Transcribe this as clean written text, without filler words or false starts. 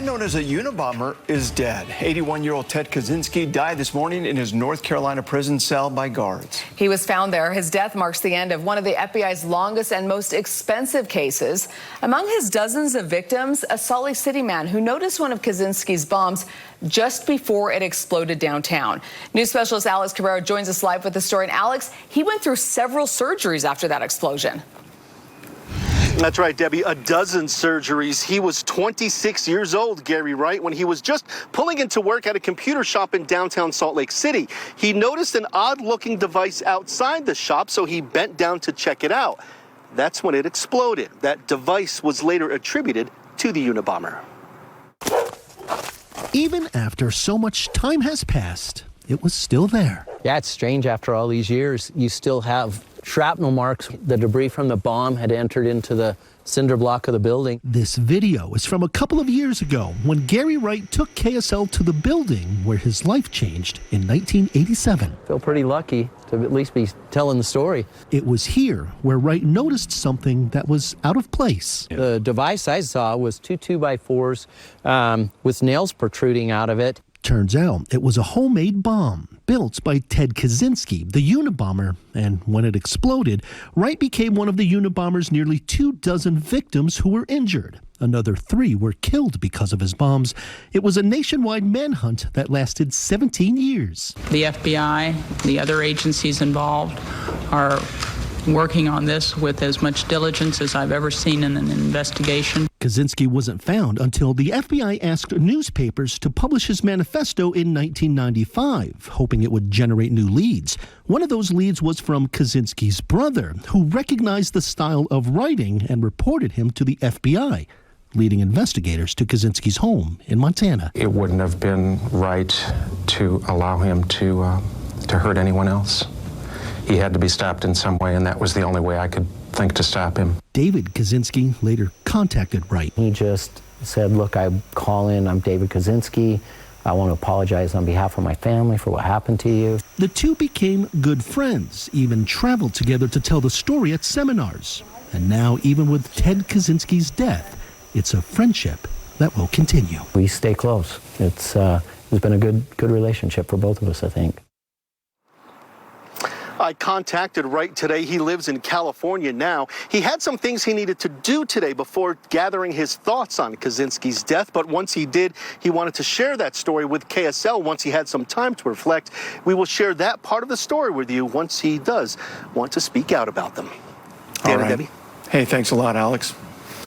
man known as a Unabomber is dead. 81-year-old Ted Kaczynski died this morning in his North Carolina prison cell by guards. He was found there. His death marks the end of one of the FBI's longest and most expensive cases. Among his dozens of victims, a Salt Lake City man who noticed one of Kaczynski's bombs just before it exploded downtown. News specialist Alex Cabrera joins us live with the story. And Alex, he went through several surgeries after that explosion. That's right, Debbie, a dozen surgeries. He was 26 years old, Gary Wright, when he was just pulling into work at a computer shop in downtown Salt Lake City. He noticed an odd-looking device outside the shop, so he bent down to check it out. That's when it exploded. That device was later attributed to the Unabomber. Even after so much time has passed, it was still there. Yeah, it's strange after all these years. You still have shrapnel marks. The debris from the bomb had entered into the cinder block of the building. This video is from a couple of years ago when Gary Wright took KSL to the building where his life changed in 1987. I feel pretty lucky to at least be telling the story. It was here where Wright noticed something that was out of place. The device I saw was two 2x4s with nails protruding out of it. Turns out it was a homemade bomb built by Ted Kaczynski, the Unabomber, and when it exploded, Wright became one of the Unabomber's nearly 24 victims who were injured. Another 3 were killed because of his bombs. It was a nationwide manhunt that lasted 17 years. The FBI, the other agencies involved, are working on this with as much diligence as I've ever seen in an investigation. Kaczynski wasn't found until the FBI asked newspapers to publish his manifesto in 1995, hoping it would generate new leads. One of those leads was from Kaczynski's brother, who recognized the style of writing and reported him to the FBI, leading investigators to Kaczynski's home in Montana. It wouldn't have been right to allow him to hurt anyone else. He had to be stopped in some way, and that was the only way I could think to stop him. David Kaczynski later contacted Wright. He just said, look, I'm calling, I'm David Kaczynski. I want to apologize on behalf of my family for what happened to you. The two became good friends, even traveled together to tell the story at seminars. And now, even with Ted Kaczynski's death, it's a friendship that will continue. We stay close. It's been a good relationship for both of us, I think. I contacted Wright today. He lives in California now. He had some things he needed to do today before gathering his thoughts on Kaczynski's death, but once he did, he wanted to share that story with KSL once he had some time to reflect. We will share that part of the story with you once he does want to speak out about them. Dan and Debbie. Hey, thanks a lot, Alex.